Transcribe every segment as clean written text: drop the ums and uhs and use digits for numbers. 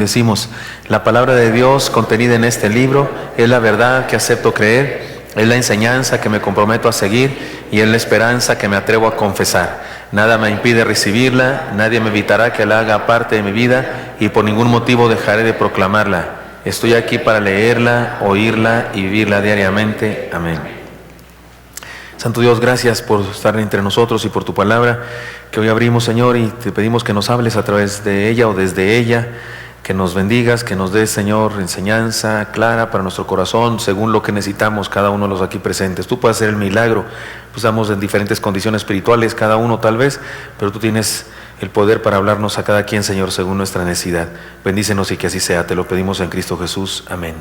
Decimos, la palabra de Dios contenida en este libro es la verdad que acepto creer, es la enseñanza que me comprometo a seguir y es la esperanza que me atrevo a confesar. Nada me impide recibirla, nadie me evitará que la haga parte de mi vida y por ningún motivo dejaré de proclamarla. Estoy aquí para leerla, oírla y vivirla diariamente. Amén. Santo Dios, gracias por estar entre nosotros y por tu palabra que hoy abrimos, Señor, y te pedimos que nos hables a través de ella o desde ella. Que nos bendigas, que nos des, Señor, enseñanza clara para nuestro corazón, según lo que necesitamos cada uno de los aquí presentes. Tú puedes hacer el milagro, pues estamos en diferentes condiciones espirituales, cada uno tal vez, pero tú tienes el poder para hablarnos a cada quien, Señor, según nuestra necesidad. Bendícenos y que así sea, te lo pedimos en Cristo Jesús. Amén.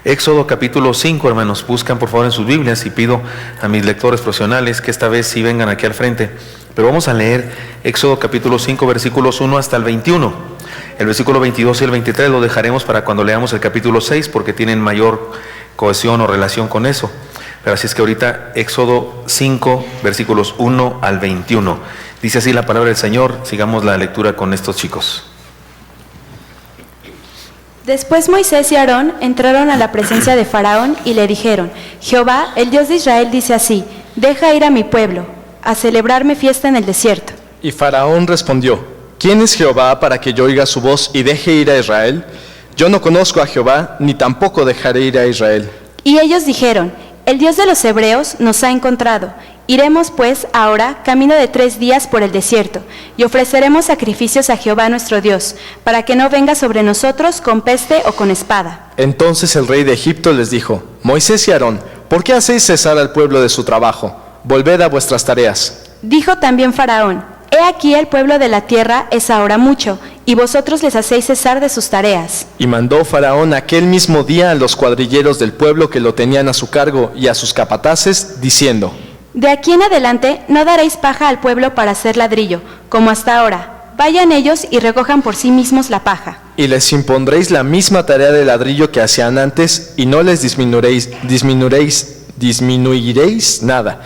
Éxodo capítulo 5, hermanos, buscan por favor en sus Biblias y pido a mis lectores profesionales que esta vez sí vengan aquí al frente. Pero vamos a leer Éxodo capítulo 5, versículos 1 hasta el 21. El versículo 22 y el 23 lo dejaremos para cuando leamos el capítulo 6 porque tienen mayor cohesión o relación con eso. Pero así es que ahorita Éxodo 5, versículos 1 al 21. Dice así la palabra del Señor. Sigamos la lectura con estos chicos. Después Moisés y Aarón entraron a la presencia de Faraón y le dijeron: Jehová, el Dios de Israel, dice así: deja ir a mi pueblo, a celebrarme fiesta en el desierto. Y Faraón respondió: ¿quién es Jehová para que yo oiga su voz y deje ir a Israel? Yo no conozco a Jehová, ni tampoco dejaré ir a Israel. Y ellos dijeron: el Dios de los hebreos nos ha encontrado. Iremos pues ahora camino de 3 días por el desierto, y ofreceremos sacrificios a Jehová nuestro Dios, para que no venga sobre nosotros con peste o con espada. Entonces el rey de Egipto les dijo: Moisés y Aarón, ¿por qué hacéis cesar al pueblo de su trabajo? Volved a vuestras tareas. Dijo también Faraón: he aquí el pueblo de la tierra es ahora mucho, y vosotros les hacéis cesar de sus tareas. Y mandó Faraón aquel mismo día a los cuadrilleros del pueblo que lo tenían a su cargo y a sus capataces, diciendo: de aquí en adelante no daréis paja al pueblo para hacer ladrillo, como hasta ahora. Vayan ellos y recojan por sí mismos la paja. Y les impondréis la misma tarea de ladrillo que hacían antes, y no les disminuiréis nada,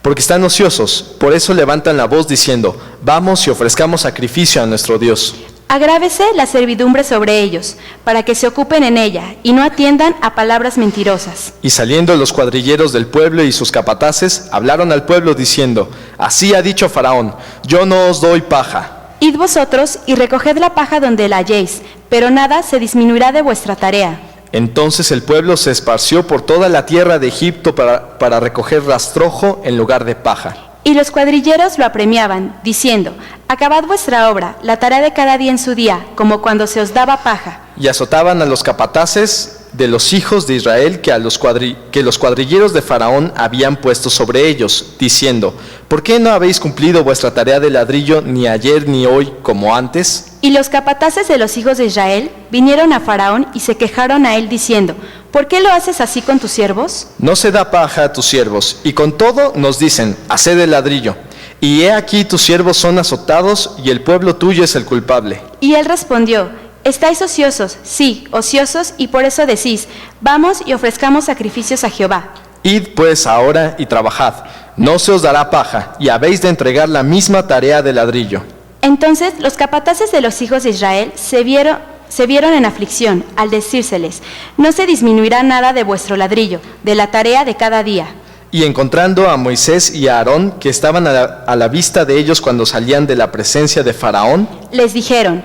porque están ociosos. Por eso levantan la voz diciendo: vamos y ofrezcamos sacrificio a nuestro Dios. Agrávese la servidumbre sobre ellos, para que se ocupen en ella, y no atiendan a palabras mentirosas. Y saliendo los cuadrilleros del pueblo y sus capataces, hablaron al pueblo diciendo: así ha dicho Faraón, yo no os doy paja. Id vosotros y recoged la paja donde la halléis, pero nada se disminuirá de vuestra tarea. Entonces el pueblo se esparció por toda la tierra de Egipto para recoger rastrojo en lugar de paja. Y los cuadrilleros lo apremiaban, diciendo: acabad vuestra obra, la tarea de cada día en su día, como cuando se os daba paja. Y azotaban a los capataces de los hijos de Israel que los cuadrilleros de Faraón habían puesto sobre ellos, diciendo: ¿por qué no habéis cumplido vuestra tarea de ladrillo ni ayer ni hoy como antes? Y los capataces de los hijos de Israel vinieron a Faraón y se quejaron a él diciendo: ¿por qué lo haces así con tus siervos? No se da paja a tus siervos, y con todo nos dicen: haced el ladrillo. Y he aquí tus siervos son azotados, y el pueblo tuyo es el culpable. Y él respondió: estáis ociosos, sí, ociosos, y por eso decís: vamos y ofrezcamos sacrificios a Jehová. Id pues ahora y trabajad, no se os dará paja, y habéis de entregar la misma tarea de ladrillo. Entonces los capataces de los hijos de Israel se vieron en aflicción al decírseles: no se disminuirá nada de vuestro ladrillo, de la tarea de cada día. Y encontrando a Moisés y a Aarón, que estaban a la vista de ellos cuando salían de la presencia de Faraón, les dijeron: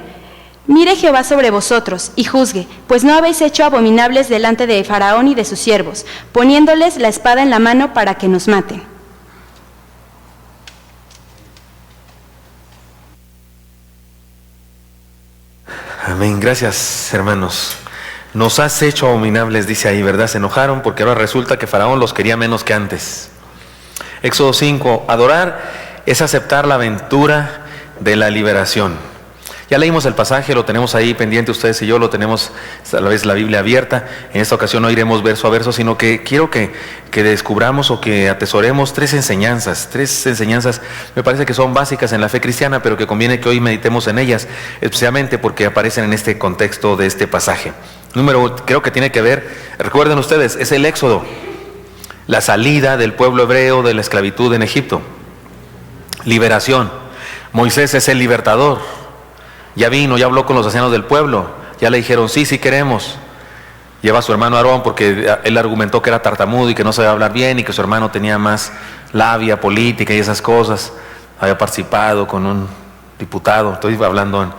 mire Jehová sobre vosotros y juzgue, pues no habéis hecho abominables delante de Faraón y de sus siervos, poniéndoles la espada en la mano para que nos maten. Amén. Gracias, hermanos. Nos has hecho abominables, dice ahí, ¿verdad? Se enojaron porque ahora resulta que Faraón los quería menos que antes. Éxodo 5. Adorar es aceptar la aventura de la liberación. Ya leímos el pasaje, lo tenemos ahí pendiente, ustedes y yo lo tenemos a la vez la Biblia abierta. En esta ocasión no iremos verso a verso, sino que quiero que descubramos o que atesoremos tres enseñanzas, me parece que son básicas en la fe cristiana, pero que conviene que hoy meditemos en ellas, especialmente porque aparecen en este contexto de este pasaje. Creo que tiene que ver, recuerden ustedes, es el Éxodo, la salida del pueblo hebreo de la esclavitud en Egipto, liberación. Moisés es el libertador. Ya vino, ya habló con los ancianos del pueblo. ya le dijeron, sí queremos. Lleva a su hermano Aarón porque él argumentó que era tartamudo y que no sabía hablar bien y que su hermano tenía más labia política y esas cosas. Había participado con un diputado, estoy hablando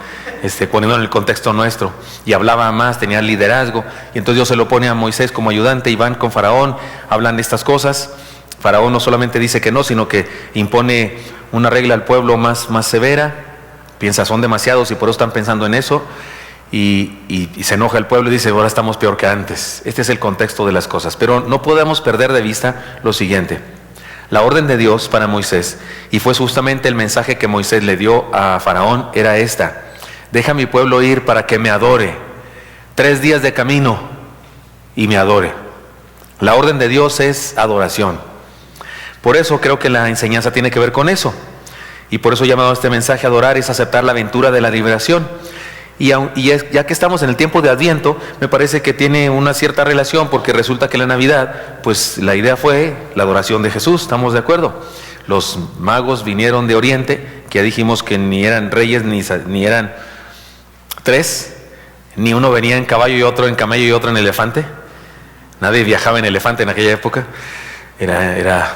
poniendo en el contexto nuestro, y hablaba más, tenía liderazgo, y entonces Dios se lo pone a Moisés como ayudante y van con Faraón, hablan de estas cosas. Faraón no solamente dice que no, sino que impone una regla al pueblo más severa, piensa son demasiados y por eso están pensando en eso. Y se enoja el pueblo y dice, ahora estamos peor que antes. Este es el contexto de las cosas. Pero no podemos perder de vista lo siguiente. La orden de Dios para Moisés, y fue justamente el mensaje que Moisés le dio a Faraón, era esta: deja a mi pueblo ir para que me adore. 3 días de camino y me adore. La orden de Dios es adoración. Por eso creo que la enseñanza tiene que ver con eso. Y por eso he llamado a este mensaje adorar es aceptar la aventura de la liberación. Ya que estamos en el tiempo de Adviento, me parece que tiene una cierta relación, porque resulta que la Navidad, pues la idea fue la adoración de Jesús, ¿estamos de acuerdo? Los magos vinieron de Oriente, que ya dijimos que ni eran reyes, ni eran 3, ni uno venía en caballo y otro en camello y otro en elefante. Nadie viajaba en elefante en aquella época, era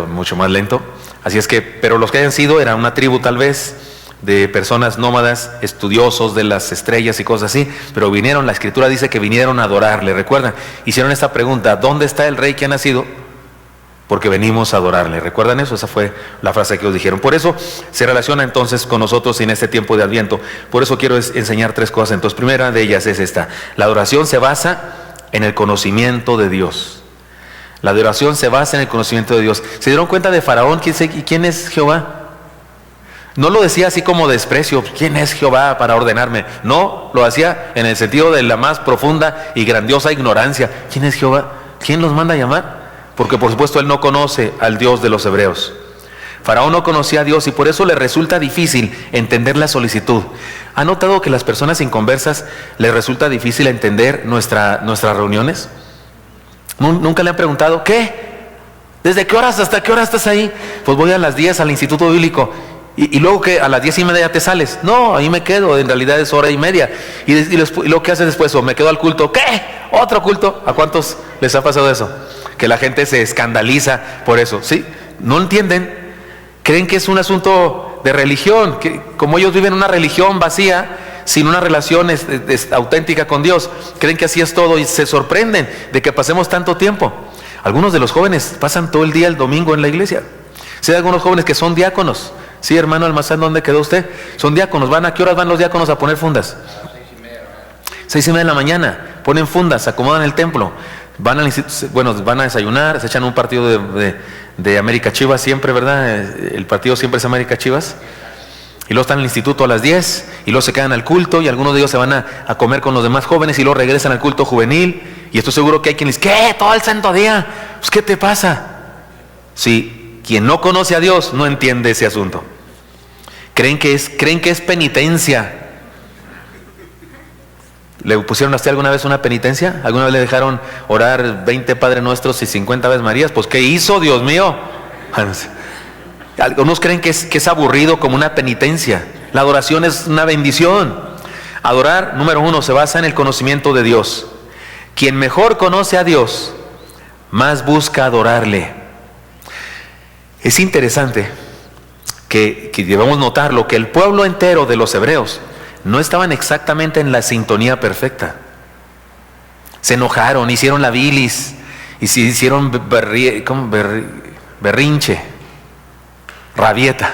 mucho más lento. Así es que, pero los que hayan sido, era una tribu tal vez, de personas nómadas, estudiosos de las estrellas y cosas así, pero vinieron, la escritura dice que vinieron a adorarle. ¿Recuerdan? Hicieron esta pregunta: ¿dónde está el rey que ha nacido? Porque venimos a adorarle. ¿Recuerdan eso? Esa fue la frase que os dijeron. Por eso se relaciona entonces con nosotros en este tiempo de Adviento. Por eso quiero enseñar 3 cosas. Entonces, primera de ellas es esta: la adoración se basa en el conocimiento de Dios. La adoración se basa en el conocimiento de Dios. ¿Se dieron cuenta de Faraón? ¿Quién es Jehová? No lo decía así como desprecio, ¿quién es Jehová para ordenarme? No, lo hacía en el sentido de la más profunda y grandiosa ignorancia. ¿Quién es Jehová? ¿Quién los manda a llamar? Porque por supuesto él no conoce al Dios de los hebreos. Faraón no conocía a Dios y por eso le resulta difícil entender la solicitud. ¿Ha notado que a las personas inconversas les resulta difícil entender nuestras reuniones? ¿Nunca le han preguntado, qué? ¿Desde qué horas hasta qué hora estás ahí? Pues voy a las 10 al Instituto Bíblico. ¿Y luego que a las 10:30 ya te sales? No, ahí me quedo, en realidad es 1:30. ¿Y luego qué haces después? ¿O me quedo al culto? ¿Qué? ¿Otro culto? ¿A cuántos les ha pasado eso? Que la gente se escandaliza por eso, ¿sí? No entienden, creen que es un asunto de religión, que como ellos viven una religión vacía, sin una relación auténtica con Dios, creen que así es todo y se sorprenden de que pasemos tanto tiempo. Algunos de los jóvenes pasan todo el día el domingo en la iglesia. Sé algunos jóvenes que son diáconos. Sí, hermano Almazán, ¿dónde quedó usted? Son diáconos. ¿A qué horas van los diáconos a poner fundas? 6:30 de la mañana. Ponen fundas, acomodan el templo. Van a desayunar, se echan un partido de América Chivas siempre, ¿verdad? El partido siempre es América Chivas. Y luego están en el instituto a las 10, y luego se quedan al culto, y algunos de ellos se van a comer con los demás jóvenes, y luego regresan al culto juvenil. Y estoy seguro que hay quien dice, ¿qué? ¿Todo el santo día? Pues, ¿qué te pasa? Sí, quien no conoce a Dios no entiende ese asunto. Creen que es penitencia. ¿Le pusieron a usted alguna vez una penitencia? ¿Alguna vez le dejaron orar 20 Padre Nuestros y 50 Aves Marías? Pues, ¿qué hizo, Dios mío? Algunos creen que es aburrido como una penitencia. La adoración es una bendición. Adorar, número 1, se basa en el conocimiento de Dios. Quien mejor conoce a Dios, más busca adorarle. Es interesante que debemos notarlo, que el pueblo entero de los hebreos no estaban exactamente en la sintonía perfecta. Se enojaron, hicieron la bilis, y se hicieron berrinche, rabieta.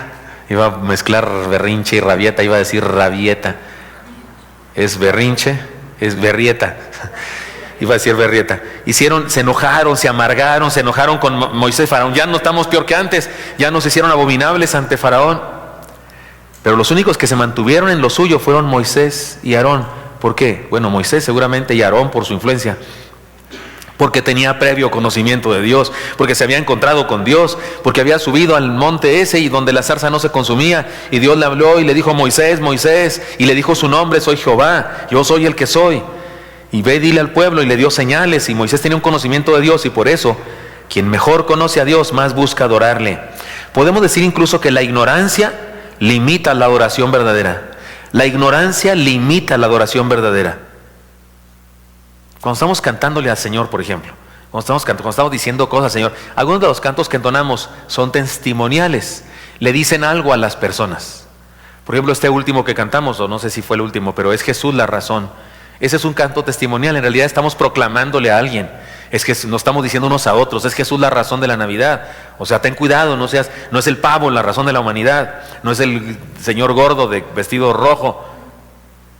Iba a mezclar berrinche y rabieta, iba a decir rabieta. Es berrinche, es berrieta. Iba a decir berrieta. Se enojaron, se amargaron, se enojaron con Moisés y Faraón. Ya no estamos peor que antes, ya nos hicieron abominables ante Faraón. Pero los únicos que se mantuvieron en lo suyo fueron Moisés y Aarón. ¿Por qué? Bueno, Moisés seguramente y Aarón por su influencia. Porque tenía previo conocimiento de Dios, porque se había encontrado con Dios, porque había subido al monte ese y donde la zarza no se consumía, y Dios le habló y le dijo, Moisés, Moisés, y le dijo su nombre, soy Jehová, yo soy el que soy. Y ve y dile al pueblo, y le dio señales, y Moisés tenía un conocimiento de Dios, y por eso, quien mejor conoce a Dios, más busca adorarle. Podemos decir incluso que la ignorancia limita la adoración verdadera. La ignorancia limita la adoración verdadera. Cuando estamos cantándole al Señor, por ejemplo, cuando estamos diciendo cosas al Señor, algunos de los cantos que entonamos son testimoniales, le dicen algo a las personas. Por ejemplo, este último que cantamos, o no sé si fue el último, pero es Jesús la razón. Ese es un canto testimonial, en realidad estamos proclamándole a alguien. Es que nos estamos diciendo unos a otros, es Jesús la razón de la Navidad. O sea, ten cuidado, no es el pavo la razón de la humanidad, no es el señor gordo de vestido rojo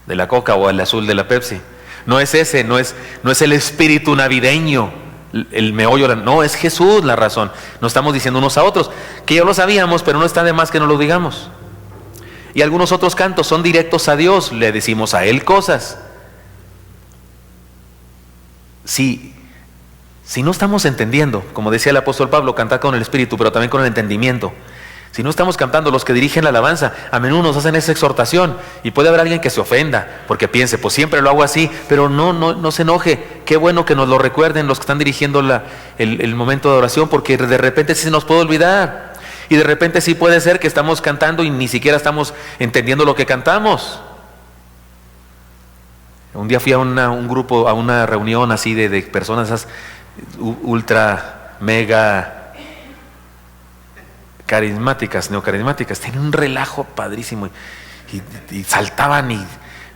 de la Coca o el azul de la Pepsi. No es ese, no es el espíritu navideño, el meollo, no, es Jesús la razón. Nos estamos diciendo unos a otros, que ya lo sabíamos, pero no está de más que no lo digamos. Y algunos otros cantos son directos a Dios, le decimos a Él cosas. Si no estamos entendiendo, como decía el apóstol Pablo, cantar con el espíritu, pero también con el entendimiento. Si no estamos cantando, los que dirigen la alabanza a menudo nos hacen esa exhortación, y puede haber alguien que se ofenda porque piense, pues siempre lo hago así, pero no se enoje. Qué bueno que nos lo recuerden los que están dirigiendo el momento de oración, porque de repente sí se nos puede olvidar, y de repente sí puede ser que estamos cantando y ni siquiera estamos entendiendo lo que cantamos. Un día fui a un grupo, a una reunión así de personas esas ultra mega carismáticas, neocarismáticas, tenían un relajo padrísimo y saltaban y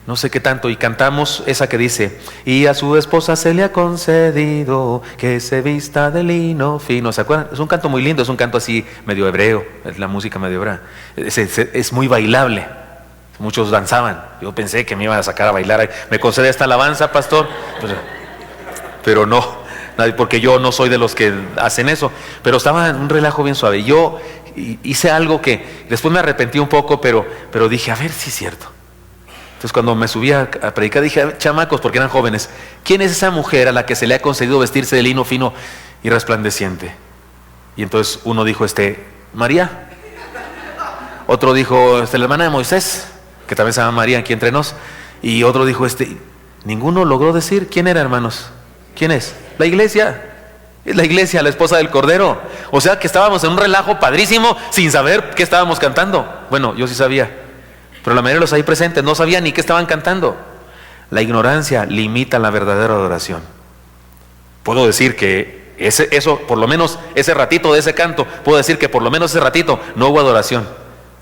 no sé qué tanto, y cantamos esa que dice, y a su esposa se le ha concedido que se vista de lino fino. ¿Se acuerdan? Es un canto muy lindo, es un canto así medio hebreo, es la música medio hebrea, es muy bailable, muchos danzaban. Yo pensé que me iban a sacar a bailar, me concede esta alabanza, pastor, pero no, porque yo no soy de los que hacen eso, pero estaba en un relajo bien suave. Yo hice algo que después me arrepentí un poco, pero dije, a ver si es cierto. Entonces cuando me subí a predicar dije, chamacos, porque eran jóvenes, ¿quién es esa mujer a la que se le ha concedido vestirse de lino fino y resplandeciente? Y entonces uno dijo, María. Otro dijo, la hermana de Moisés, que también se llama María aquí entre nos. Y otro dijo, ninguno logró decir quién era, hermanos. ¿Quién es? La iglesia. Es la iglesia, la esposa del Cordero. O sea que estábamos en un relajo padrísimo sin saber qué estábamos cantando. Bueno, yo sí sabía, pero la mayoría de los ahí presentes no sabían ni qué estaban cantando. La ignorancia limita la verdadera adoración. Puedo decir que eso, por lo menos ese ratito de ese canto, puedo decir que por lo menos ese ratito no hubo adoración.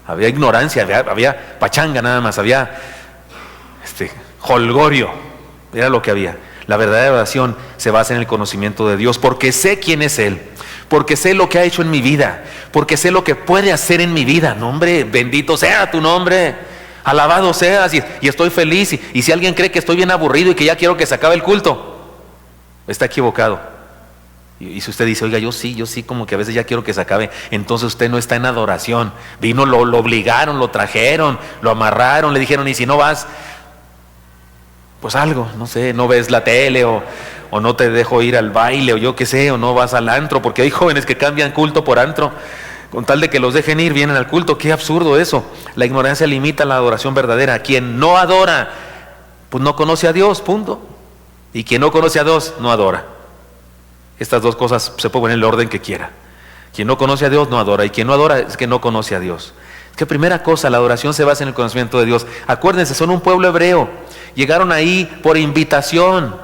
Había ignorancia, había pachanga nada más, había jolgorio, era lo que había. La verdadera adoración se basa en el conocimiento de Dios, porque sé quién es Él, porque sé lo que ha hecho en mi vida, porque sé lo que puede hacer en mi vida. Nombre, bendito sea tu nombre, alabado seas, y estoy feliz. Y si alguien cree que estoy bien aburrido y que ya quiero que se acabe el culto, está equivocado. Y si usted dice, oiga, yo sí, como que a veces ya quiero que se acabe, entonces usted no está en adoración. Vino, lo obligaron, lo trajeron, lo amarraron, le dijeron, y si no vas, pues algo, no sé, no ves la tele o no te dejo ir al baile o yo qué sé, o no vas al antro, porque hay jóvenes que cambian culto por antro, con tal de que los dejen ir, vienen al culto. Qué absurdo eso. La ignorancia limita la adoración verdadera. Quien no adora, pues no conoce a Dios, punto. Y quien no conoce a Dios, no adora. Estas dos cosas se pueden poner en el orden que quiera. Quien no conoce a Dios, no adora, y quien no adora es que no conoce a Dios. Es que primera cosa, la adoración se basa en el conocimiento de Dios. Acuérdense, son un pueblo hebreo. Llegaron ahí por invitación.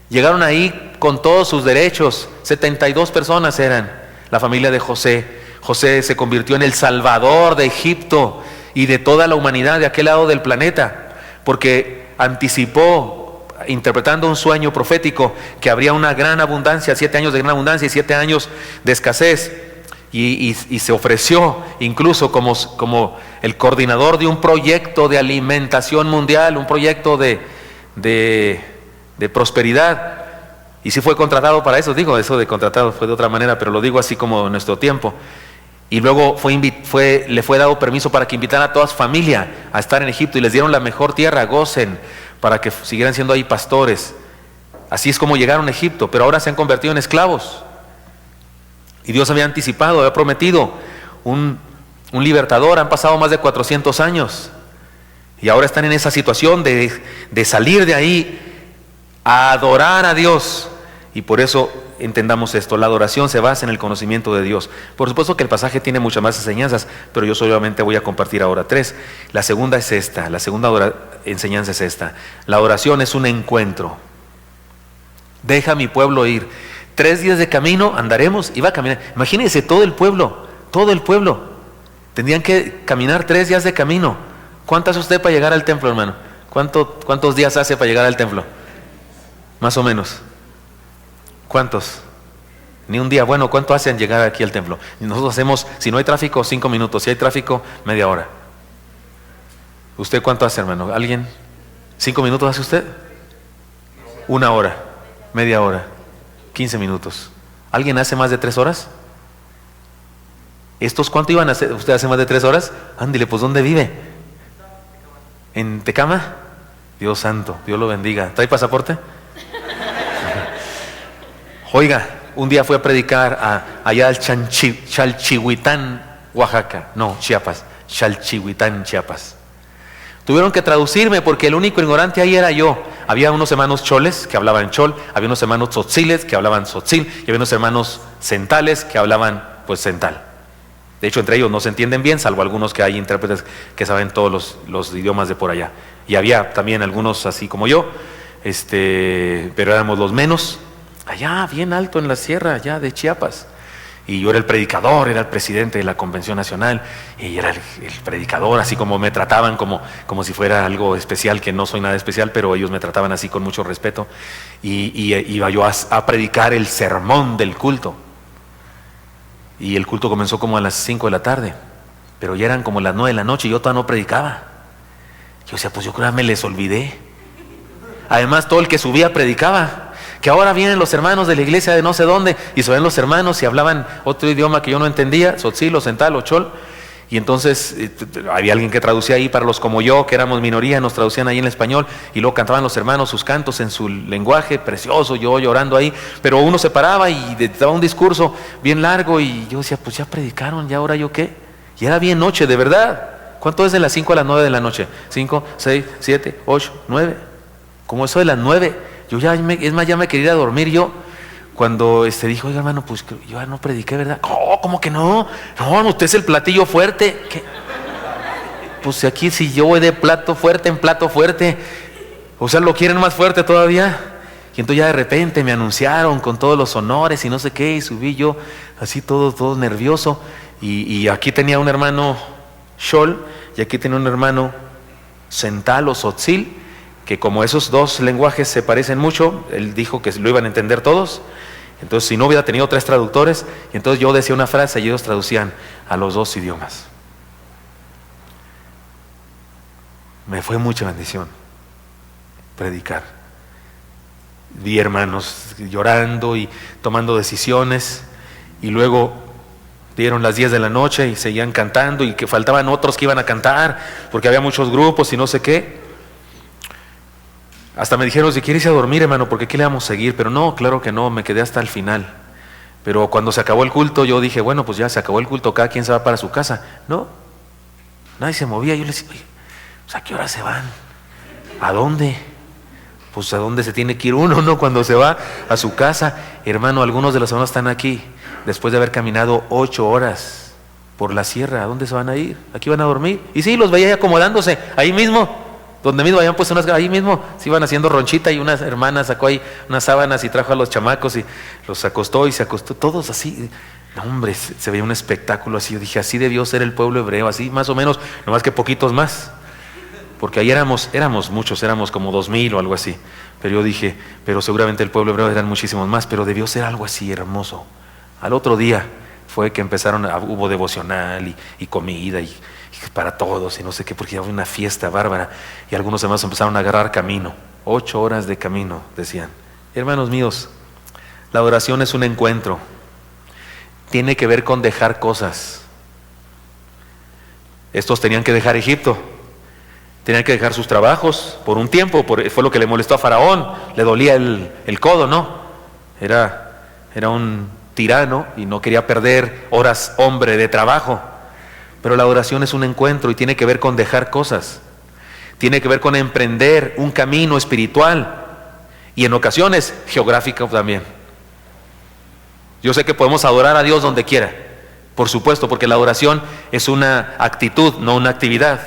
Llegaron ahí con todos sus derechos. 72 personas eran la familia de José. José se convirtió en el salvador de Egipto y de toda la humanidad de aquel lado del planeta, porque anticipó, interpretando un sueño profético, que habría una gran abundancia, 7 años de gran abundancia y 7 años de escasez. Y se ofreció incluso como el coordinador de un proyecto de alimentación mundial, un proyecto de prosperidad. Y sí fue contratado para eso. Digo, eso de contratado fue de otra manera, pero lo digo así como en nuestro tiempo. Y luego le fue dado permiso para que invitara a toda su familia a estar en Egipto, y les dieron la mejor tierra, Gosén, para que siguieran siendo ahí pastores. Así es como llegaron a Egipto, pero ahora se han convertido en esclavos. Y Dios había anticipado, había prometido un libertador. Han pasado más de 400 años y ahora están en esa situación de salir de ahí a adorar a Dios. Y por eso entendamos esto, la adoración se basa en el conocimiento de Dios. Por supuesto que el pasaje tiene muchas más enseñanzas, pero yo solamente voy a compartir ahora 3. La segunda es esta, la segunda enseñanza es esta: la adoración es un encuentro. Deja a mi pueblo ir. 3 días de camino andaremos. Iba a caminar. Imagínense todo el pueblo. Tendrían que caminar 3 días de camino. ¿Cuánto hace usted para llegar al templo, hermano? ¿Cuántos días hace para llegar al templo? Más o menos. ¿Cuántos? Ni un día. Bueno, ¿cuánto hacen llegar aquí al templo? Nosotros hacemos, si no hay tráfico, 5 minutos. Si hay tráfico, media hora. ¿Usted cuánto hace, hermano? ¿Alguien? ¿5 minutos hace usted? 1 hora, media hora, 15 minutos. ¿Alguien hace más de 3 horas? ¿Estos cuánto iban a hacer? ¿Usted hace más de 3 horas? Ándile, pues ¿dónde vive? ¿En Tecama? Dios santo, Dios lo bendiga. ¿Trae pasaporte? Oiga, un día fui a predicar allá al Chalchihuitán, Oaxaca. No, Chiapas. Chalchihuitán, Chiapas. Tuvieron que traducirme porque el único ignorante ahí era yo. Había unos hermanos choles que hablaban chol, había unos hermanos tzotziles que hablaban tzotzil, y había unos hermanos centales que hablaban pues cental. De hecho, entre ellos no se entienden bien, salvo algunos que hay intérpretes que saben todos los idiomas de por allá. Y había también algunos así como yo, pero éramos los menos, allá bien alto en la sierra, allá de Chiapas. Y yo era el predicador, era el presidente de la Convención Nacional, y era el predicador, así como me trataban como si fuera algo especial, que no soy nada especial, pero ellos me trataban así con mucho respeto. Y iba yo a predicar el sermón del culto. Y el culto comenzó como a las 5 de la tarde, pero ya eran como las 9 de la noche y yo todavía no predicaba. Yo decía, pues yo creo que me les olvidé. Además, todo el que subía predicaba. Que ahora vienen los hermanos de la iglesia de no sé dónde, y se ven los hermanos y hablaban otro idioma que yo no entendía, tzotzil o cental o chol. Y entonces había alguien que traducía ahí para los como yo, que éramos minoría, nos traducían ahí en español, y luego cantaban los hermanos sus cantos en su lenguaje precioso, yo llorando ahí, pero uno se paraba y daba un discurso bien largo, y yo decía, pues ya predicaron, ¿ya ahora yo qué? Y era bien noche, de verdad. ¿Cuánto es de las 5 a las 9 de la noche? 5, 6, 7, 8, 9. Como eso de las 9. Yo ya me quería ir a dormir yo. Cuando dijo, oiga hermano, pues yo ya no prediqué, ¿verdad? Oh, ¿cómo que no? No, usted es el platillo fuerte. ¿Qué? Pues aquí si yo voy de plato fuerte en plato fuerte, o sea, lo quieren más fuerte todavía. Y entonces ya de repente me anunciaron con todos los honores y no sé qué, y subí yo así todo nervioso. Y aquí tenía un hermano Shol, y aquí tenía un hermano Cental o Tzotzil, que como esos dos lenguajes se parecen mucho, él dijo que lo iban a entender todos. Entonces, si no hubiera tenido 3 traductores, y entonces yo decía una frase y ellos traducían a los 2 idiomas. Me fue mucha bendición predicar. Vi hermanos llorando y tomando decisiones, y luego dieron las 10 de la noche y seguían cantando, y que faltaban otros que iban a cantar, porque había muchos grupos y no sé qué. Hasta me dijeron, si quieres ir a dormir, hermano, porque aquí le vamos a seguir. Pero no, claro que no, me quedé hasta el final. Pero cuando se acabó el culto, yo dije, bueno, pues ya se acabó el culto, cada quien se va para su casa. No, nadie se movía. Yo les decía, oye, pues ¿a qué hora se van? ¿A dónde? Pues ¿a dónde se tiene que ir uno, no? Cuando se va a su casa. Hermano, algunos de los hermanos están aquí, después de haber caminado 8 horas por la sierra. ¿A dónde se van a ir? ¿Aquí van a dormir? Y sí, los veía ahí acomodándose, ahí mismo. Donde mismo habían puesto ahí mismo se iban haciendo ronchita, y una hermana sacó ahí unas sábanas y trajo a los chamacos y los acostó, y se acostó, todos así. No, hombre, se veía un espectáculo así. Yo dije, así debió ser el pueblo hebreo, así más o menos, nomás que poquitos más, porque ahí éramos muchos, éramos como 2000 o algo así. Pero yo dije, pero seguramente el pueblo hebreo eran muchísimos más, pero debió ser algo así hermoso. Al otro día fue que hubo devocional y comida y para todos y no sé qué, porque había una fiesta bárbara, y algunos hermanos empezaron a agarrar camino. 8 horas de camino, decían. Hermanos míos, la oración es un encuentro, tiene que ver con dejar cosas. Estos tenían que dejar Egipto, tenían que dejar sus trabajos por un tiempo, fue lo que le molestó a Faraón, le dolía el codo, ¿no? Era un tirano y no quería perder horas hombre de trabajo. Pero la oración es un encuentro y tiene que ver con dejar cosas, tiene que ver con emprender un camino espiritual, y en ocasiones geográfico también. Yo sé que podemos adorar a Dios donde quiera, por supuesto, porque la adoración es una actitud, no una actividad.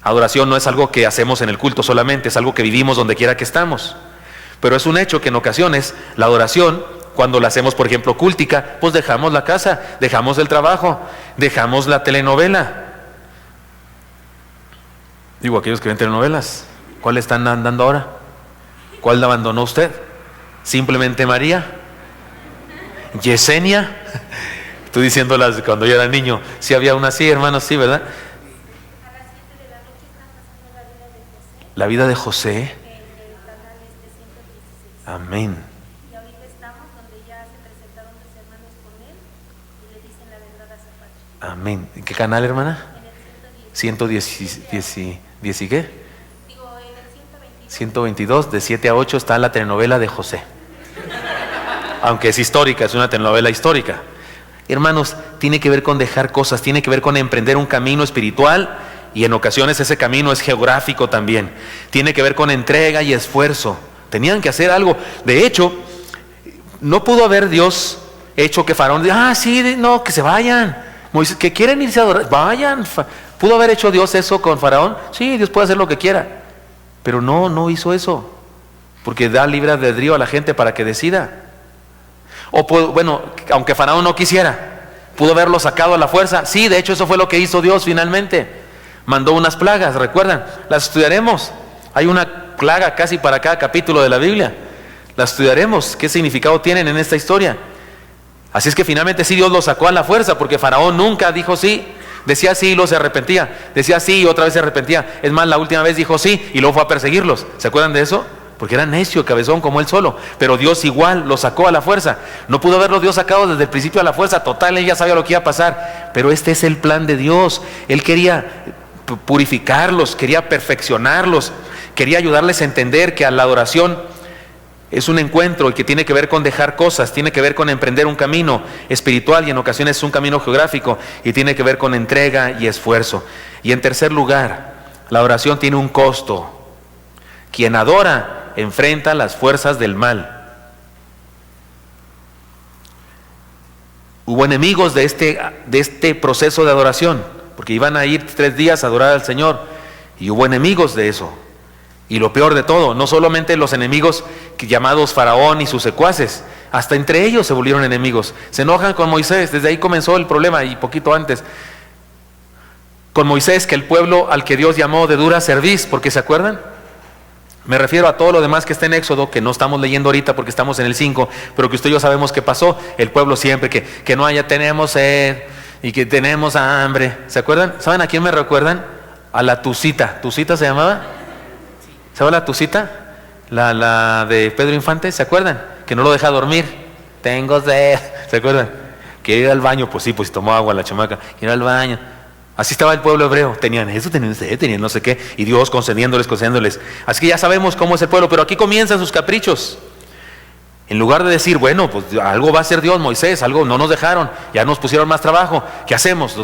Adoración no es algo que hacemos en el culto solamente, es algo que vivimos donde quiera que estamos. Pero es un hecho que en ocasiones la adoración, cuando la hacemos, por ejemplo, cúltica, pues dejamos la casa, dejamos el trabajo, dejamos la telenovela. Digo, aquellos que ven telenovelas, ¿cuál están andando ahora? ¿Cuál la abandonó usted? ¿Simplemente María? ¿Yesenia? Estoy diciéndolas cuando yo era niño. Sí había una así, hermanos, sí, ¿verdad? La vida de José. Amén. Y ahorita estamos donde ya se presentaron los hermanos con él y le dicen la verdad a Zapacho. Amén. ¿En qué canal, hermana? En el 110 y qué? Digo, en el 122, de 7 a 8 está la telenovela de José. Aunque es histórica, es una telenovela histórica. Hermanos, tiene que ver con dejar cosas, tiene que ver con emprender un camino espiritual, y en ocasiones ese camino es geográfico también. Tiene que ver con entrega y esfuerzo. Tenían que hacer algo. De hecho, no pudo haber Dios hecho que Faraón diga, sí, no, que se vayan. Moisés, que quieren irse a adorar, vayan. ¿Pudo haber hecho Dios eso con Faraón? Sí, Dios puede hacer lo que quiera. Pero no hizo eso. Porque da libre albedrío a la gente para que decida. O bueno, aunque Faraón no quisiera, ¿pudo haberlo sacado a la fuerza? Sí, de hecho eso fue lo que hizo Dios finalmente. Mandó unas plagas, ¿recuerdan? Las estudiaremos. Hay una plaga casi para cada capítulo de la Biblia. Las estudiaremos. ¿Qué significado tienen en esta historia? Así es que finalmente sí Dios lo sacó a la fuerza, porque Faraón nunca dijo sí. Decía sí y luego se arrepentía. Decía sí y otra vez se arrepentía. Es más, la última vez dijo sí y luego fue a perseguirlos. ¿Se acuerdan de eso? Porque era necio, cabezón como él solo. Pero Dios igual lo sacó a la fuerza. No pudo haberlo Dios sacado desde el principio a la fuerza. Total, él ya sabía lo que iba a pasar. Pero este es el plan de Dios. Él quería purificarlos, quería perfeccionarlos, quería ayudarles a entender que a la adoración es un encuentro y que tiene que ver con dejar cosas, tiene que ver con emprender un camino espiritual y en ocasiones es un camino geográfico y tiene que ver con entrega y esfuerzo. Y en tercer lugar, la adoración tiene un costo. Quien adora enfrenta las fuerzas del mal. Hubo enemigos de este proceso de adoración, porque iban a ir 3 días a adorar al Señor, y hubo enemigos de eso. Y lo peor de todo, no solamente los enemigos llamados Faraón y sus secuaces, hasta entre ellos se volvieron enemigos. Se enojan con Moisés, desde ahí comenzó el problema, y poquito antes. Con Moisés, que el pueblo al que Dios llamó de dura cerviz, porque ¿se acuerdan? Me refiero a todo lo demás que está en Éxodo, que no estamos leyendo ahorita porque estamos en el 5, pero que usted y yo sabemos que pasó. El pueblo siempre que no haya, tenemos sed y que tenemos hambre. ¿Se acuerdan? ¿Saben a quién me recuerdan? A la Tucita. ¿Tucita se llamaba? ¿Sabe la Tucita? La de Pedro Infante, ¿se acuerdan? Que no lo deja dormir. Tengo sed. ¿Se acuerdan? Que ir al baño, pues sí, pues tomó agua la chamaca. Ir al baño. Así estaba el pueblo hebreo, tenían eso, tenían sed, tenían no sé qué, y Dios concediéndoles. Así que ya sabemos cómo es el pueblo, pero aquí comienzan sus caprichos. En lugar de decir, bueno, pues algo va a hacer Dios, Moisés, algo no nos dejaron, ya nos pusieron más trabajo, ¿qué hacemos?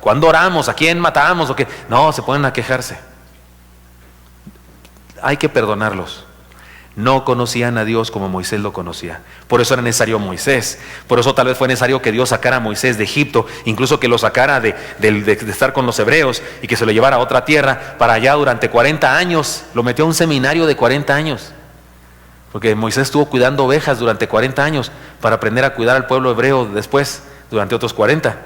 ¿Cuándo oramos? ¿A quién matamos? ¿O qué? No, se ponen a quejarse. Hay que perdonarlos. No conocían a Dios como Moisés lo conocía. Por eso era necesario Moisés. Por eso tal vez fue necesario que Dios sacara a Moisés de Egipto, incluso que lo sacara de estar con los hebreos y que se lo llevara a otra tierra para allá durante 40 años. Lo metió a un seminario de 40 años. Porque Moisés estuvo cuidando ovejas durante 40 años para aprender a cuidar al pueblo hebreo después, durante otros 40.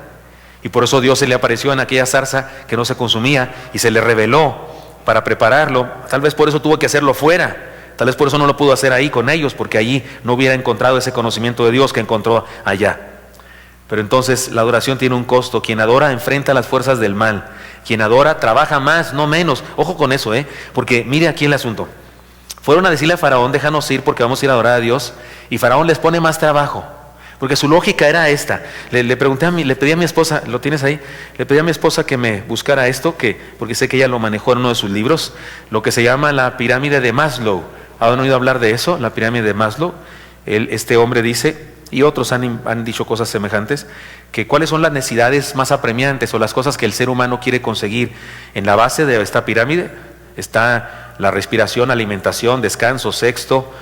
Y por eso Dios se le apareció en aquella zarza que no se consumía y se le reveló para prepararlo. Tal vez por eso tuvo que hacerlo fuera. Tal vez por eso no lo pudo hacer ahí con ellos, porque allí no hubiera encontrado ese conocimiento de Dios que encontró allá. Pero entonces la adoración tiene un costo. Quien adora enfrenta las fuerzas del mal. Quien adora trabaja más, no menos. Ojo con eso, porque mire aquí el asunto. Fueron a decirle a Faraón, déjanos ir porque vamos a ir a adorar a Dios. Y Faraón les pone más trabajo. Porque su lógica era esta. Le pedí a mi esposa, ¿lo tienes ahí? Le pedí a mi esposa que me buscara esto, porque sé que ella lo manejó en uno de sus libros, lo que se llama la pirámide de Maslow. ¿Han oído hablar de eso? La pirámide de Maslow. Este hombre dice, y otros han dicho cosas semejantes, que cuáles son las necesidades más apremiantes o las cosas que el ser humano quiere conseguir. En la base de esta pirámide está la respiración, alimentación, descanso, sexo,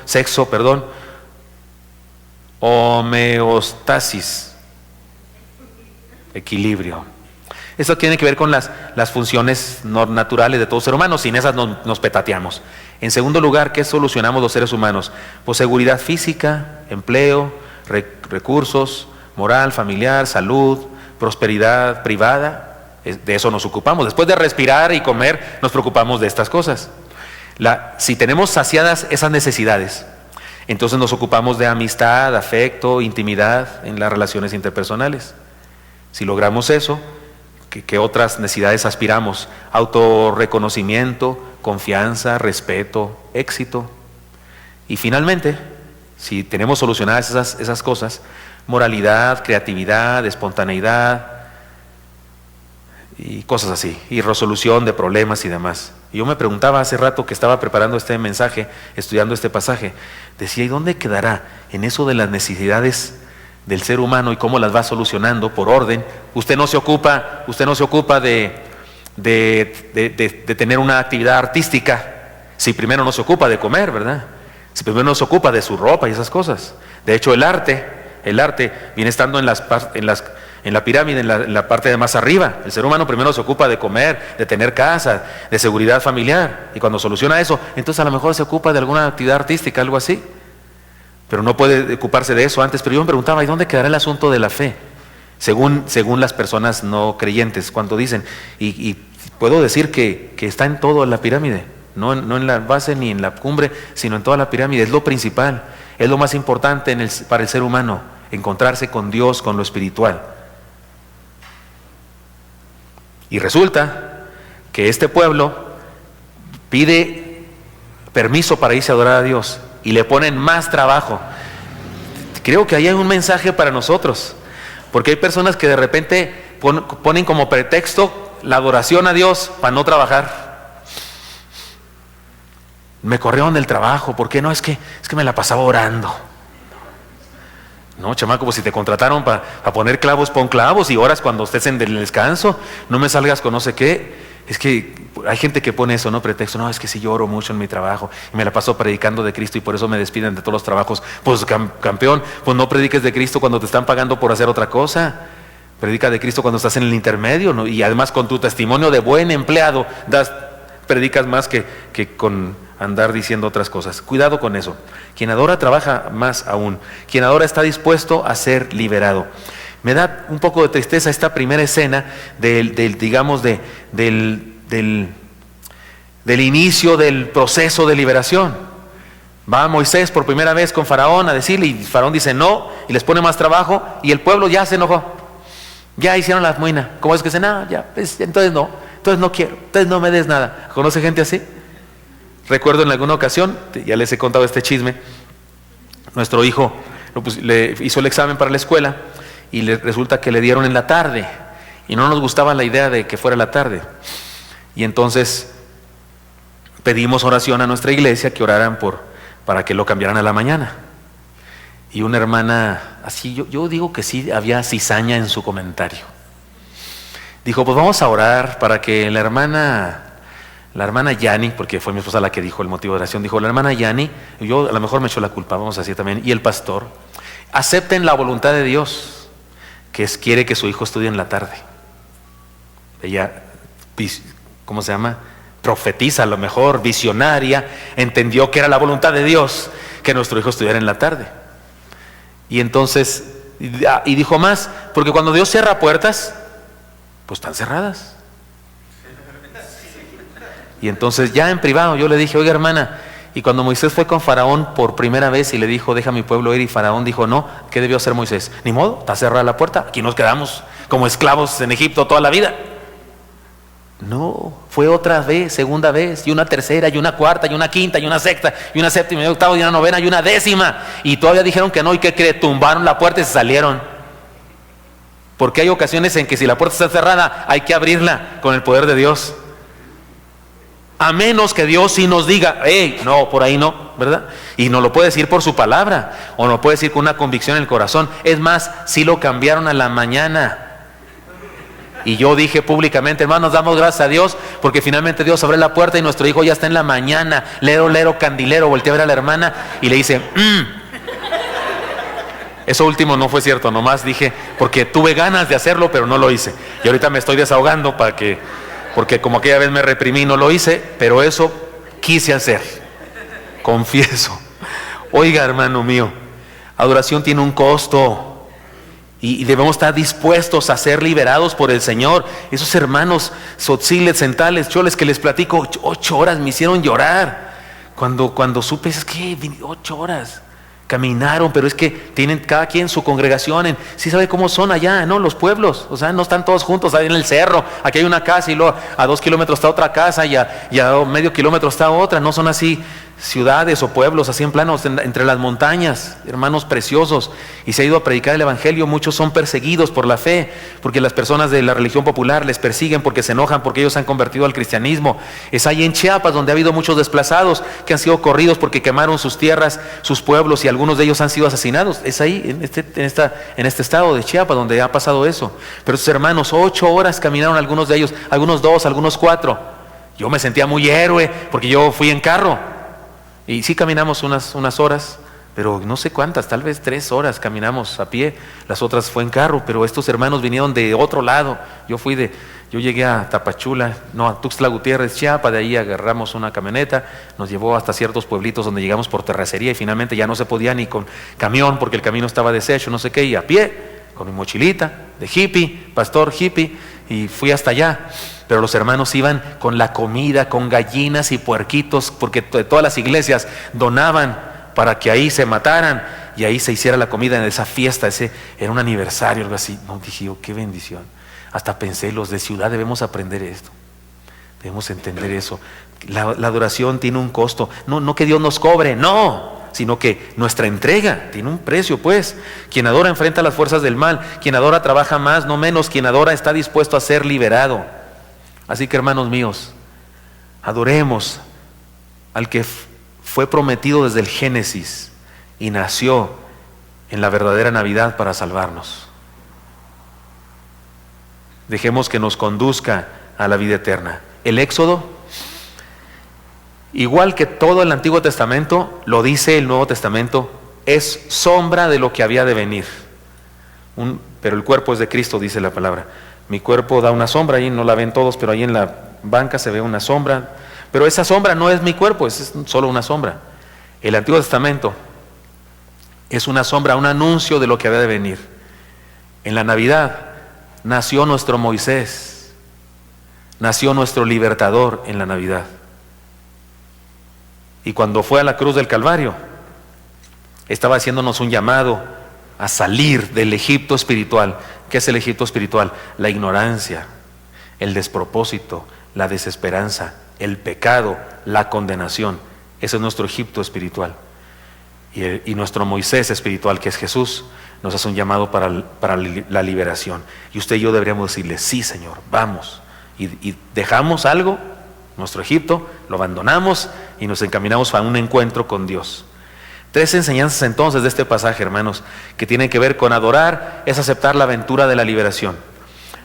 homeostasis, equilibrio. Eso tiene que ver con las funciones naturales de todo ser humano. Sin esas nos petateamos. En segundo lugar, ¿qué solucionamos los seres humanos? Pues seguridad física, empleo, recursos, moral, familiar, salud, prosperidad privada. De eso nos ocupamos. Después de respirar y comer, nos preocupamos de estas cosas. Si tenemos saciadas esas necesidades, entonces nos ocupamos de amistad, afecto, intimidad en las relaciones interpersonales. Si logramos eso, ¿qué otras necesidades aspiramos? Autorreconocimiento, confianza, respeto, éxito. Y finalmente, si tenemos solucionadas esas cosas, moralidad, creatividad, espontaneidad y cosas así, y resolución de problemas y demás. Y yo me preguntaba hace rato que estaba preparando este mensaje, estudiando este pasaje, decía, ¿y dónde quedará en eso de las necesidades del ser humano y cómo las va solucionando por orden? Usted no se ocupa de tener una actividad artística si primero no se ocupa de comer, ¿verdad? Si primero no se ocupa de su ropa y esas cosas. De hecho, el arte viene estando en la pirámide, en la parte de más arriba. El ser humano primero se ocupa de comer, de tener casa, de seguridad familiar, y cuando soluciona eso, entonces a lo mejor se ocupa de alguna actividad artística, algo así, pero no puede ocuparse de eso antes. Pero yo me preguntaba, ¿y dónde quedará el asunto de la fe? Según las personas no creyentes, cuando dicen, y puedo decir que está en todo la pirámide, no en la base ni en la cumbre, sino en toda la pirámide. Es lo principal, es lo más importante para el ser humano, encontrarse con Dios, con lo espiritual. Y resulta que este pueblo pide permiso para irse a adorar a Dios y le ponen más trabajo. Creo que ahí hay un mensaje para nosotros, porque hay personas que de repente ponen como pretexto la adoración a Dios para no trabajar. Me corrieron del trabajo, ¿por qué? No, es que me la pasaba orando. No, chamaco, pues si te contrataron para poner clavos, pon clavos, y horas cuando estés en el descanso, no me salgas con no sé qué. Es que hay gente que pone eso, ¿no? Pretexto, no, es que si yo oro mucho en mi trabajo y me la paso predicando de Cristo y por eso me despiden de todos los trabajos. Pues campeón, pues no prediques de Cristo cuando te están pagando por hacer otra cosa. Predica de Cristo cuando estás en el intermedio, ¿no? Y además con tu testimonio de buen empleado predicas más que con andar diciendo otras cosas. Cuidado con eso. Quien adora trabaja más aún. Quien adora está dispuesto a ser liberado. Me da un poco de tristeza esta primera escena del inicio del proceso de liberación. Va Moisés por primera vez con Faraón a decirle, y Faraón dice no, y les pone más trabajo, y el pueblo ya se enojó. Ya hicieron la muina. ¿Cómo es que dicen? No, ya, pues, entonces no quiero, entonces no me des nada. ¿Conoce gente así? Recuerdo en alguna ocasión, ya les he contado este chisme, nuestro hijo le hizo el examen para la escuela y resulta que le dieron en la tarde y no nos gustaba la idea de que fuera la tarde. Y entonces pedimos oración a nuestra iglesia que oraran para que lo cambiaran a la mañana. Y una hermana, así yo digo que sí había cizaña en su comentario. Dijo, pues vamos a orar para que la hermana Yani, porque fue mi esposa la que dijo el motivo de oración, dijo, la hermana Yani, yo a lo mejor me echo la culpa, vamos a decir también, y el pastor, acepten la voluntad de Dios, que quiere que su hijo estudie en la tarde. Ella, ¿cómo se llama? Profetiza, a lo mejor, visionaria, entendió que era la voluntad de Dios que nuestro hijo estudiara en la tarde. Y entonces, y dijo más, porque cuando Dios cierra puertas, pues están cerradas. Y entonces ya en privado yo le dije, oiga hermana, y cuando Moisés fue con Faraón por primera vez y le dijo, deja a mi pueblo ir, y Faraón dijo, no, ¿qué debió hacer Moisés? Ni modo, está cerrada la puerta, aquí nos quedamos como esclavos en Egipto toda la vida. No, fue otra vez, segunda vez, y una tercera, y una cuarta, y una quinta, y una sexta, y una séptima, y una octava, y una novena, y una décima, y todavía dijeron que no, y que tumbaron la puerta y se salieron. Porque hay ocasiones en que si la puerta está cerrada, hay que abrirla con el poder de Dios. A menos que Dios sí nos diga, hey, no, por ahí no, ¿verdad? Y nos lo puede decir por su palabra, o nos puede decir con una convicción en el corazón. Es más, sí lo cambiaron a la mañana. Y yo dije públicamente, hermanos, damos gracias a Dios, porque finalmente Dios abre la puerta y nuestro hijo ya está en la mañana. Lero, lero, candilero, voltea a ver a la hermana y le dice, Eso último no fue cierto, nomás dije, porque tuve ganas de hacerlo, pero no lo hice. Y ahorita me estoy desahogando porque como aquella vez me reprimí, no lo hice, pero eso quise hacer, confieso. Oiga, hermano mío, adoración tiene un costo. Y debemos estar dispuestos a ser liberados por el Señor. Esos hermanos tzotziles, centales, choles que les platico, 8 horas me hicieron llorar. Cuando supe, es que 8 horas caminaron, pero es que tienen cada quien su congregación. Sí sabe cómo son allá, ¿no? Los pueblos, o sea, no están todos juntos ahí en el cerro. Aquí hay una casa y luego a 2 kilómetros está otra casa y a medio kilómetro está otra. No son así ciudades o pueblos así en planos entre las montañas, hermanos preciosos. Y se ha ido a predicar el evangelio. Muchos son perseguidos por la fe, porque las personas de la religión popular les persiguen, porque se enojan, porque ellos se han convertido al cristianismo. Es ahí en Chiapas donde ha habido muchos desplazados que han sido corridos porque quemaron sus tierras, sus pueblos, y algunos de ellos han sido asesinados. Es ahí en este estado de Chiapas donde ha pasado eso. Pero sus hermanos 8 horas caminaron, algunos de ellos, algunos 2, algunos 4. Yo me sentía muy héroe porque yo fui en carro. Y sí caminamos unas horas, pero no sé cuántas, tal vez 3 horas caminamos a pie, las otras fue en carro, pero estos hermanos vinieron de otro lado. Yo llegué a Tapachula, no, a Tuxtla Gutiérrez, Chiapas, de ahí agarramos una camioneta, nos llevó hasta ciertos pueblitos donde llegamos por terracería y finalmente ya no se podía ni con camión porque el camino estaba deshecho, no sé qué, y a pie, con mi mochilita de hippie, pastor hippie, y fui hasta allá. Pero los hermanos iban con la comida, con gallinas y puerquitos, porque todas las iglesias donaban para que ahí se mataran y ahí se hiciera la comida en esa fiesta. Ese era un aniversario, algo así. No, dije yo, qué bendición. Hasta pensé, los de ciudad debemos aprender esto, debemos entender eso. La adoración tiene un costo, no que Dios nos cobre, no, sino que nuestra entrega tiene un precio, pues. Quien adora enfrenta las fuerzas del mal, quien adora trabaja más, no menos, quien adora está dispuesto a ser liberado. Así que, hermanos míos, adoremos al que fue prometido desde el Génesis y nació en la verdadera Navidad para salvarnos. Dejemos que nos conduzca a la vida eterna. El Éxodo, igual que todo el Antiguo Testamento, lo dice el Nuevo Testamento, es sombra de lo que había de venir. Pero el cuerpo es de Cristo, dice la palabra. Mi cuerpo da una sombra, ahí no la ven todos, pero ahí en la banca se ve una sombra. Pero esa sombra no es mi cuerpo, es solo una sombra. El Antiguo Testamento es una sombra, un anuncio de lo que había de venir. En la Navidad nació nuestro Moisés, nació nuestro libertador en la Navidad. Y cuando fue a la cruz del Calvario, estaba haciéndonos un llamado a salir del Egipto espiritual. ¿Qué es el Egipto espiritual? La ignorancia, el despropósito, la desesperanza, el pecado, la condenación. Ese es nuestro Egipto espiritual. Y nuestro Moisés espiritual, que es Jesús, nos hace un llamado para la liberación. Y usted y yo deberíamos decirle, sí, Señor, vamos. Y dejamos algo, nuestro Egipto, lo abandonamos y nos encaminamos a un encuentro con Dios. 3 enseñanzas entonces de este pasaje, hermanos, que tienen que ver con adorar, es aceptar la aventura de la liberación.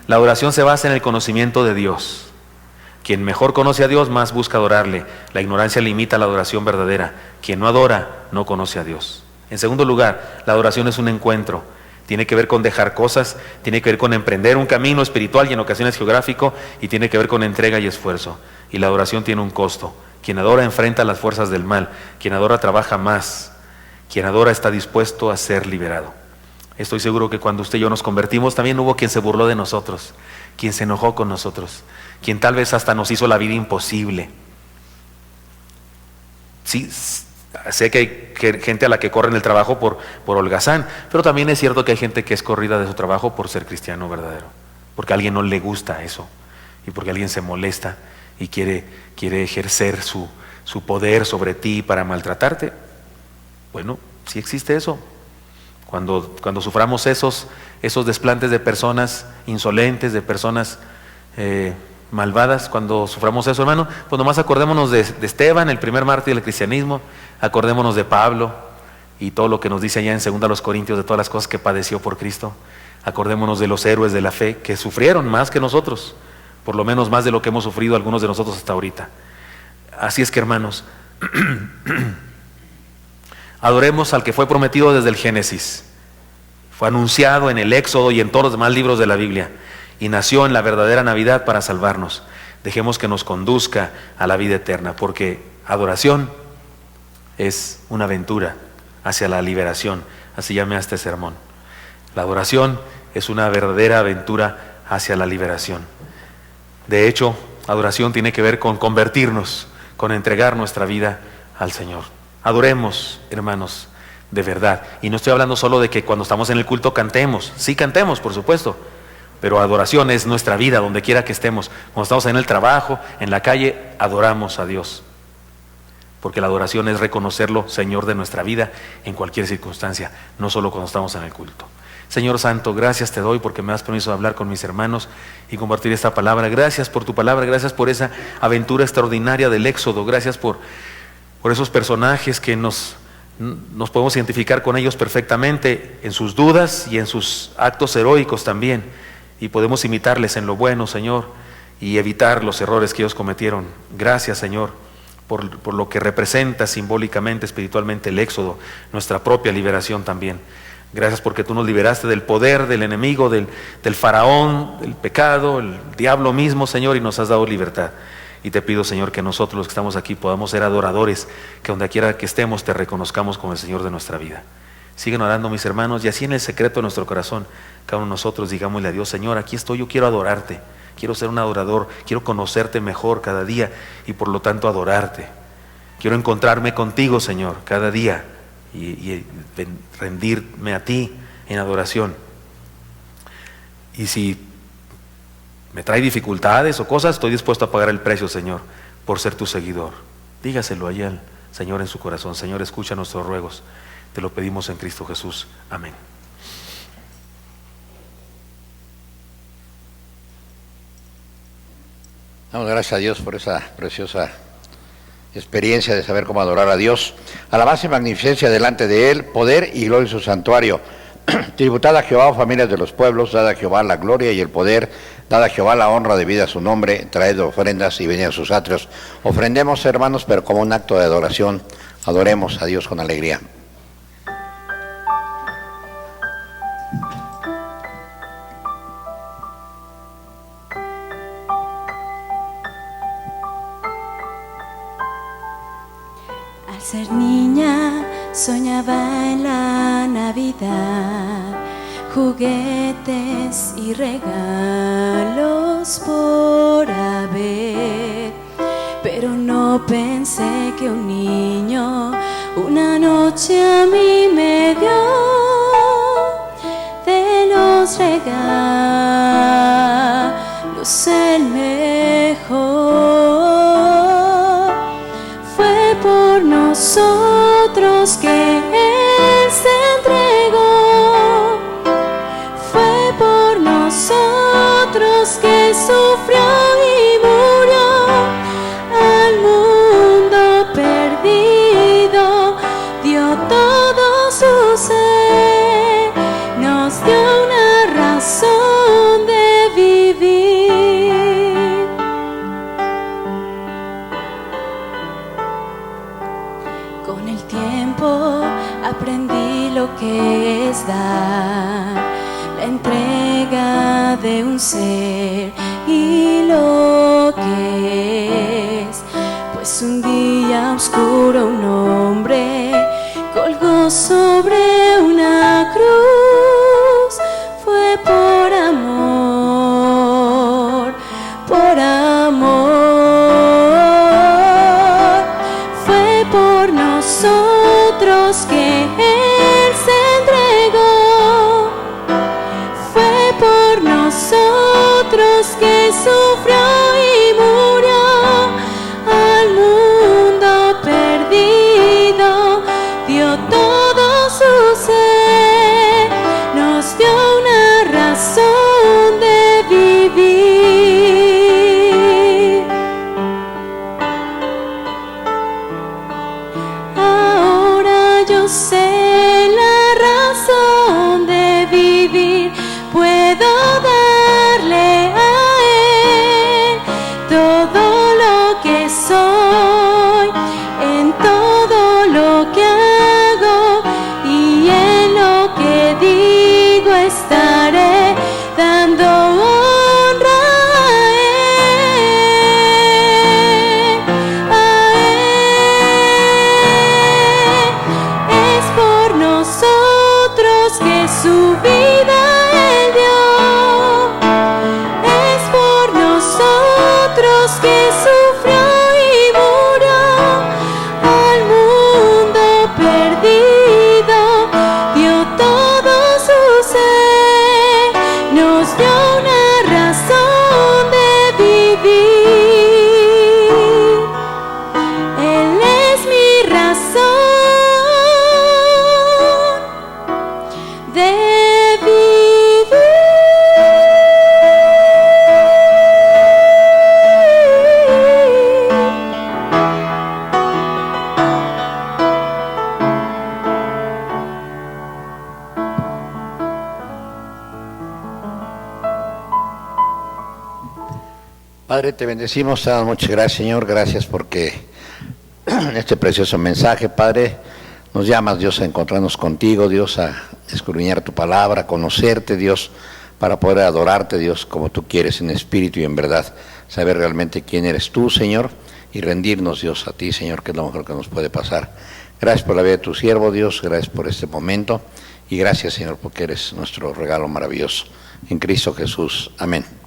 La adoración se basa en el conocimiento de Dios. Quien mejor conoce a Dios, más busca adorarle. La ignorancia limita la adoración verdadera. Quien no adora, no conoce a Dios. En segundo lugar, la adoración es un encuentro. Tiene que ver con dejar cosas, tiene que ver con emprender un camino espiritual y en ocasiones geográfico, y tiene que ver con entrega y esfuerzo. Y la adoración tiene un costo. Quien adora enfrenta las fuerzas del mal. Quien adora trabaja más. Quien adora está dispuesto a ser liberado. Estoy seguro que cuando usted y yo nos convertimos, también hubo quien se burló de nosotros, quien se enojó con nosotros, quien tal vez hasta nos hizo la vida imposible. Sí, sé que hay gente a la que corren el trabajo por holgazán, pero también es cierto que hay gente que es corrida de su trabajo por ser cristiano verdadero, porque a alguien no le gusta eso, y porque alguien se molesta y quiere ejercer su poder sobre ti para maltratarte. Bueno, sí existe eso. Cuando suframos esos desplantes de personas insolentes, de personas malvadas, cuando suframos eso, hermano, pues nomás acordémonos de Esteban, el primer mártir del cristianismo, acordémonos de Pablo y todo lo que nos dice allá en 2 Corintios de todas las cosas que padeció por Cristo. Acordémonos de los héroes de la fe que sufrieron más que nosotros, por lo menos más de lo que hemos sufrido algunos de nosotros hasta ahorita. Así es que, hermanos, adoremos al que fue prometido desde el Génesis Fue anunciado en el Éxodo y en todos los demás libros de la Biblia. Y nació en la verdadera Navidad para salvarnos. Dejemos que nos conduzca a la vida eterna, porque adoración es una aventura hacia la liberación. Así llamé a este sermón. La adoración es una verdadera aventura hacia la liberación. De hecho, adoración tiene que ver con convertirnos, con entregar nuestra vida al Señor. Adoremos, hermanos, de verdad. Y no estoy hablando solo de que cuando estamos en el culto cantemos. Sí cantemos, por supuesto, pero adoración es nuestra vida, donde quiera que estemos. Cuando estamos en el trabajo, en la calle, adoramos a Dios. Porque la adoración es reconocerlo Señor de nuestra vida en cualquier circunstancia, no solo cuando estamos en el culto. Señor Santo, gracias te doy porque me das permiso de hablar con mis hermanos y compartir esta palabra. Gracias por tu palabra, gracias por esa aventura extraordinaria del Éxodo. Gracias por esos personajes que nos podemos identificar con ellos perfectamente en sus dudas y en sus actos heroicos también. Y podemos imitarles en lo bueno, Señor, y evitar los errores que ellos cometieron. Gracias, Señor, por lo que representa simbólicamente, espiritualmente el Éxodo, nuestra propia liberación también. Gracias porque tú nos liberaste del poder del enemigo, del faraón, del pecado, el diablo mismo, Señor, y nos has dado libertad. Y te pido, Señor, que nosotros los que estamos aquí podamos ser adoradores, que donde quiera que estemos te reconozcamos como el Señor de nuestra vida. Siguen orando, mis hermanos, y así en el secreto de nuestro corazón, cada uno de nosotros digámosle a Dios: Señor, aquí estoy, yo quiero adorarte, quiero ser un adorador, quiero conocerte mejor cada día y por lo tanto adorarte. Quiero encontrarme contigo, Señor, cada día y rendirme a ti en adoración. Y si me trae dificultades o cosas, estoy dispuesto a pagar el precio, Señor, por ser tu seguidor. Dígaselo allá al Señor en su corazón. Señor, escucha nuestros ruegos. Te lo pedimos en Cristo Jesús. Amén. Damos gracias a Dios por esa preciosa experiencia de saber cómo adorar a Dios. Alabanza y magnificencia delante de Él, poder y gloria en su santuario. Tributad a Jehová, familias de los pueblos, dad a Jehová la gloria y el poder, dad a Jehová la honra debida a su nombre, traed ofrendas y venid a sus atrios. Ofrendemos, hermanos, pero como un acto de adoración, adoremos a Dios con alegría. Al ser niña soñaba en la Navidad, juguetes y regalos por haber, pero no pensé que un niño una noche a mí me dio de los regalos el mejor. Fue por nosotros que Él se entregó, fue por nosotros que sufrió y murió. Al mundo perdido dio todo su ser, nos dio una razón de vivir. Con el tiempo aprendí lo que es dar, la entrega de un ser y lo que es, pues un día oscuro un hombre colgó sobre una cruz. Fue por amor, por amor, fue por nosotros que Él se entregó, fue por nosotros que sufrió y murió. Al mundo perdido dio todo su ser, nos dio una razón de vivir. Ahora yo sé la razón de vivir, puedo darle a Él todo lo que soy, en todo lo que hago y en lo que digo. Padre, te bendecimos, te damos muchas gracias, Señor. Gracias porque en este precioso mensaje, Padre, nos llamas, Dios, a encontrarnos contigo, Dios, a escudriñar tu palabra, a conocerte, Dios, para poder adorarte, Dios, como tú quieres, en espíritu y en verdad. Saber realmente quién eres tú, Señor, y rendirnos, Dios, a ti, Señor, que es lo mejor que nos puede pasar. Gracias por la vida de tu siervo, Dios, gracias por este momento, y gracias, Señor, porque eres nuestro regalo maravilloso. En Cristo Jesús. Amén.